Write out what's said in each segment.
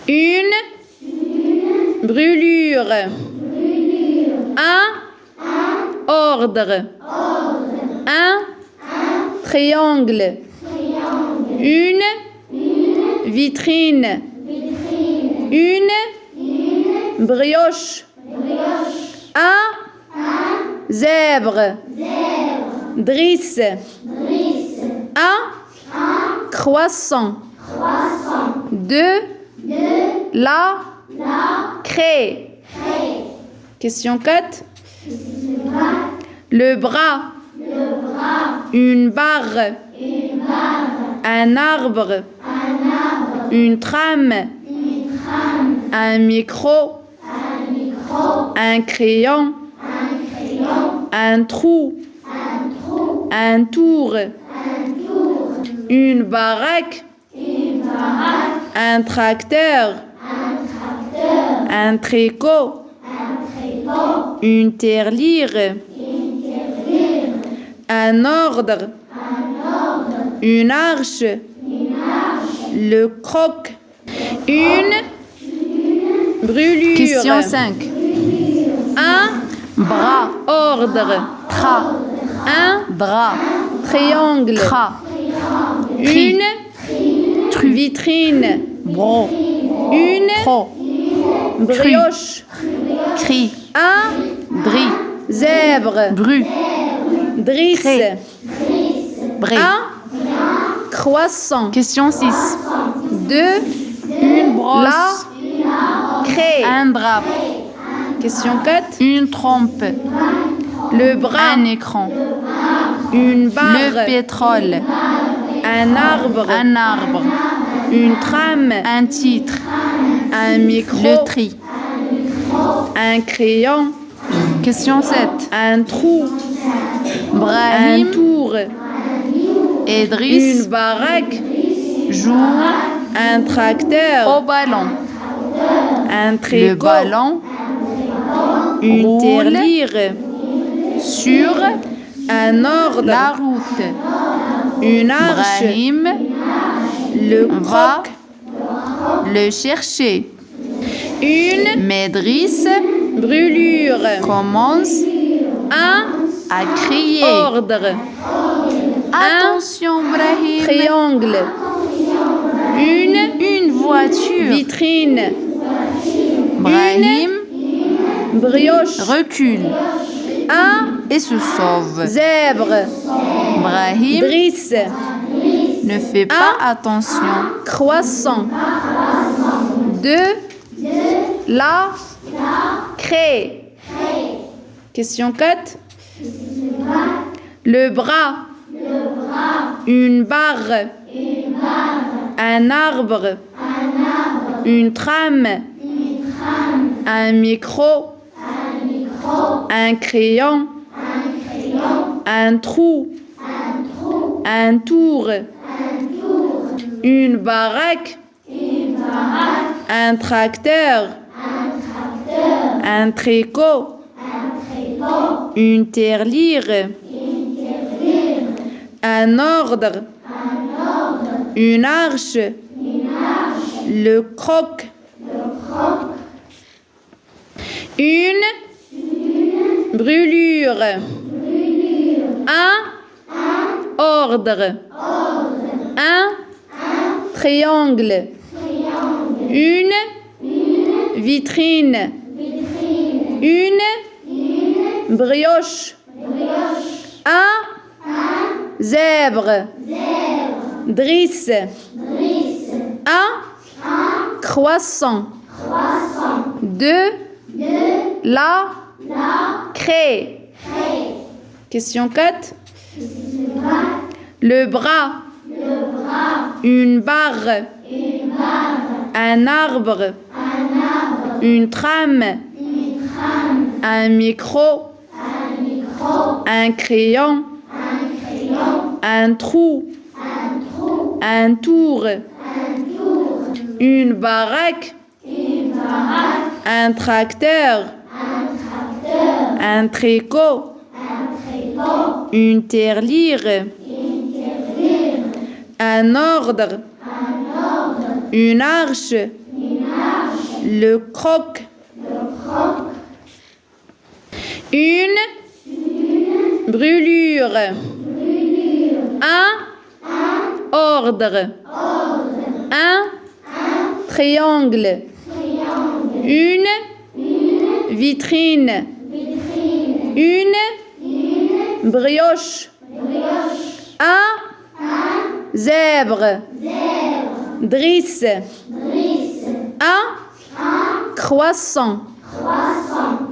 Une brûlure. Un ordre. Un triangle. Une vitrine. Une brioche. Un zèbre. Driss. Un croissant. Deux la craie. Question 4. Le bras. Une barre. Un arbre. Une trame. Un micro. Un crayon. Un trou. Un tour. Une baraque. Un tracteur. Un tricot. Une tirelire. Un ordre. Une arche. Le croc. Une brûlure. Question 5. Un Bras. ordre. Tra. Un Drap. triangle. Tra. Une vitrine. Bro. Une Pro. brioche. Cri. Un Bri. zèbre. Bru. Driss. Cré. Bré. Un croissant. Question 6. Deux Une brosse. craie. Un drap. Question 4. Une trompe. Le bras. Un écran. Une Le barre. pétrole. Un arbre. Un arbre. Une trame. Un titre. Un micro. Le tri. Un crayon. Question 7. Un trou. Un Brahim tour. et Driss Une baraque. jouent Un tracteur. au ballon. Un Le tricot. ballon Une roule tirelire. sur Un ordre. la route. Une arche. Brahim Le va croc. le chercher. Une Mais Driss brûlure. commence Un à crier. ordre. Attention Brahim, Triangle. une voiture. Vitrine. Brahim Brioche. recule Un et se sauve. zèbre. Brahim Driss. ne fait pas attention. Croissant. Deux la craie. Question 4. Le bras. Une barre. Un arbre. Une trame. Un micro. Un crayon. Un trou. Un tour. Une baraque. Un tracteur. Un tricot. Une tirelire. Un ordre. Une arche. Le croc. Une brûlure. Un ordre. Un triangle. Une vitrine. Une brioche. Un zèbre. Driss. Un croissant. Deux la craie. Question 4. Le bras. Une barre. Un arbre. Une trame. Un micro. Un crayon. Un trou. Un tour. Une baraque. Un tracteur. Un tricot. Une tirelire. Un ordre. Une arche. Le croc. Une brûlure. Un ordre. Un triangle. Une vitrine. Une brioche. Un zèbre. Driss. Un croissant.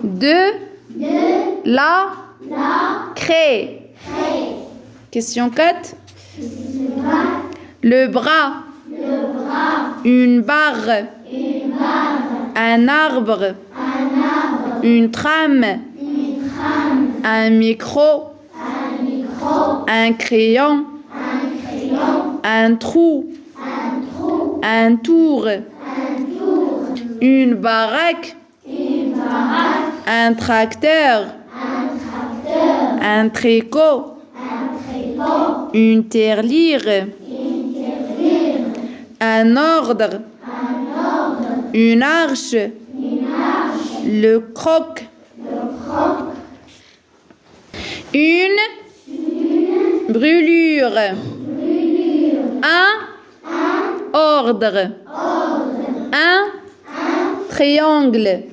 Deux la craie. Question 4. Le bras. Une barre. Un arbre. Une trame. Un micro. Un crayon. Un trou. Un tour. Une baraque. Un tracteur. Un tricot. Une tirelire. Un ordre. Une arche. Le croc. Une brûlure. Un ordre. Un triangle.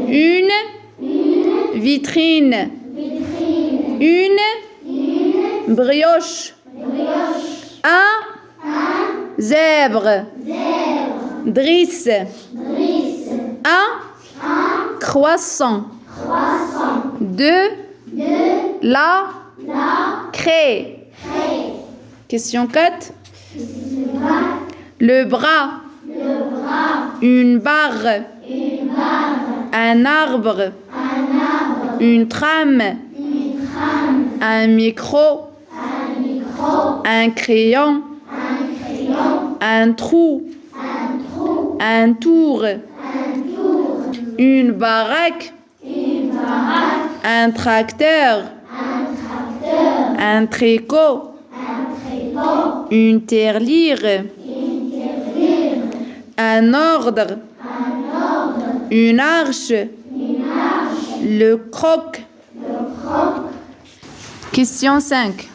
Une vitrine. Une brioche. Un zèbre. Driss. Un croissant. Deux la craie. Question 4. Le bras. Une barre. Un arbre. Une trame. Un micro. Un crayon. Un trou. Un tour. Une baraque. Un tracteur. Un tricot. Une tirelire. Un ordre. Une arche. Le croc. Question 5.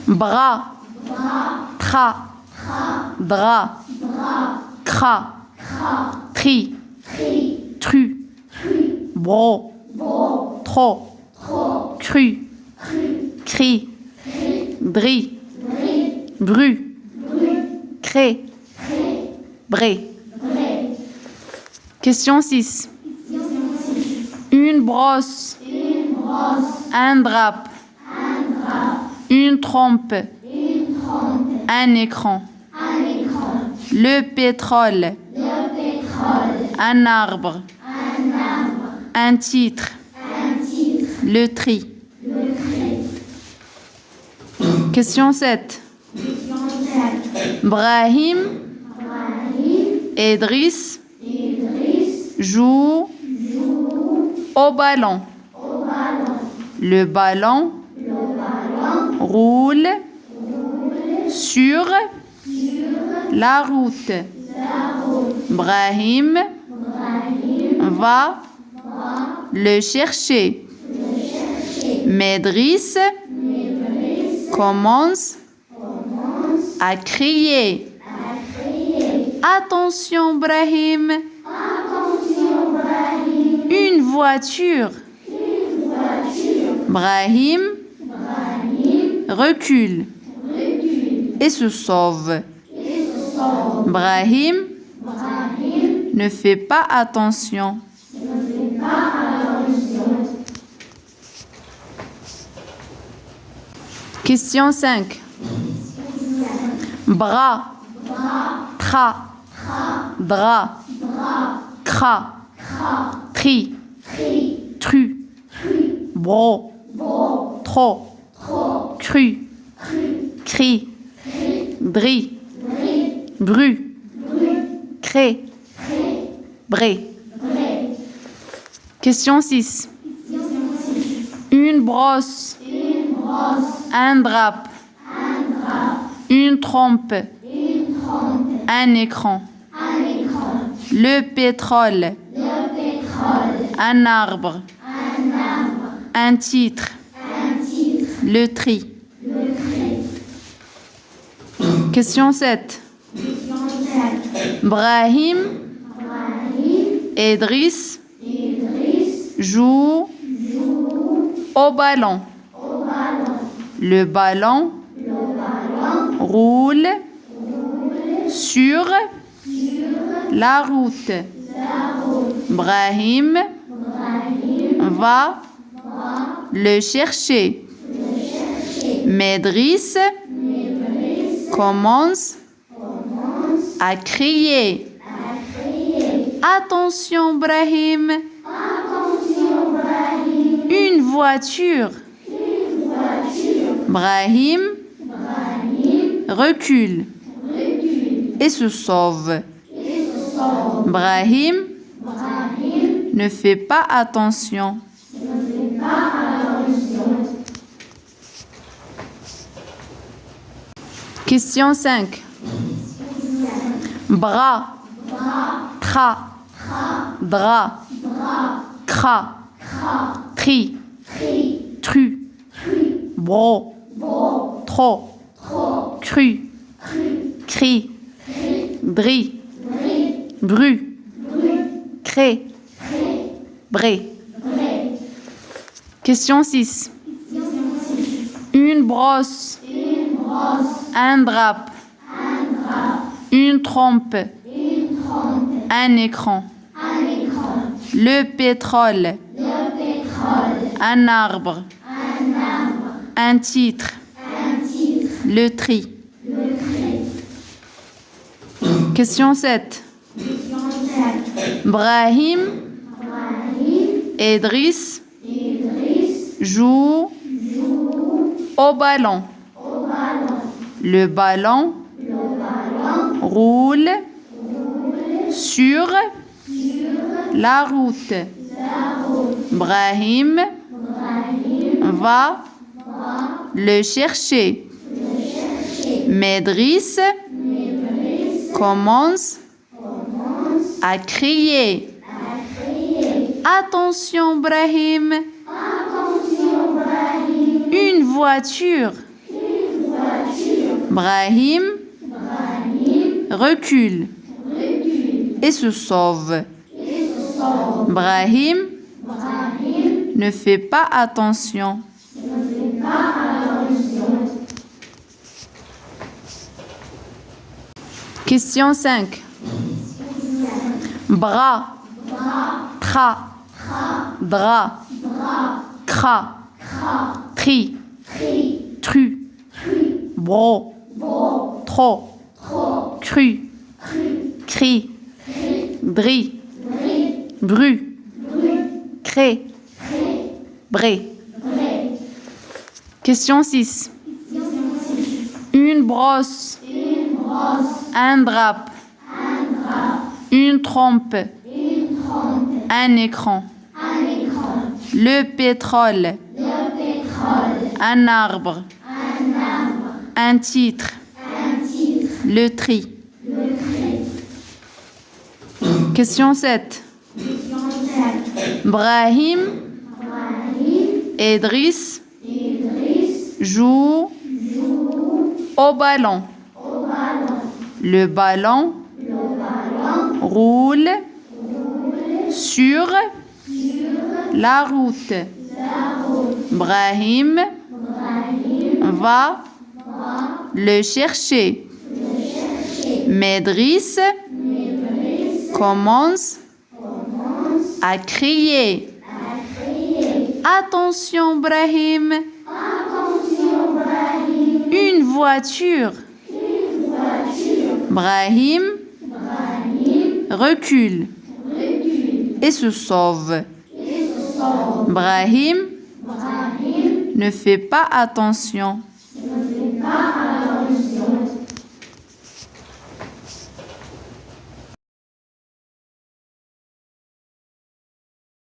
Bras. Tra. Drap. Cra. Tri. Tru. Bro. Trop. Cru. Cri. Bri. Bru. Cré. Bré. Question 6. Une brosse. Un drap. Une trompe. Un écran. Le pétrole. Un arbre. Un titre. Le tri. Question 7. Brahim et Driss jouent au ballon. Le ballon roule sur la route. Brahim va le chercher. Mais Driss commence à crier. Attention, Brahim. Une voiture. Brahim recule et se sauve. Brahim ne fait pas attention. Question 5. Bras. Tra. Drap. Cra. Tri. Tru. Bro. Trop. Cru. Cri. Bri. Bru. Cré. Bré. Question 6. Une brosse. Un drap. Une trompe. Un écran. Le pétrole. Un arbre. Un titre. Le tri. Question 7. Brahim, Idriss joue au ballon. Le ballon roule sur la route. Brahim va le chercher. Idriss commence à crier. Attention, Brahim. Une voiture. Brahim recule et se sauve. Brahim ne fait pas attention. Question 5. Bras, tra, dra, cra, tri, tru, bro, tro, cru, cri, dri, bru, cré, bré. Question 6. Une brosse. Un drap. Une trompe. Un écran. Le pétrole. Un arbre. Un titre. Le tri. Question 7. Brahim, Idriss joue au ballon. Le ballon roule sur la route. Brahim va le chercher. Idriss commence à crier. Attention, Brahim. Une voiture. Brahim recule et se sauve. Brahim ne fait pas attention. Question 5. Bras, tra, dra, cra, tri, tru, bro, tro, cru, cri, dri, bru, cré, bré. Question 6. Une brosse. Un drap. Une trompe. Un écran. Le pétrole. Un arbre. Un titre. Le tri. Question 7. Brahim, Idriss joue au ballon. Le ballon roule sur la route. Brahim va le chercher. Idriss commence à crier. Attention, Brahim. Une voiture. Brahim recule et se sauve. Brahim ne fait pas attention.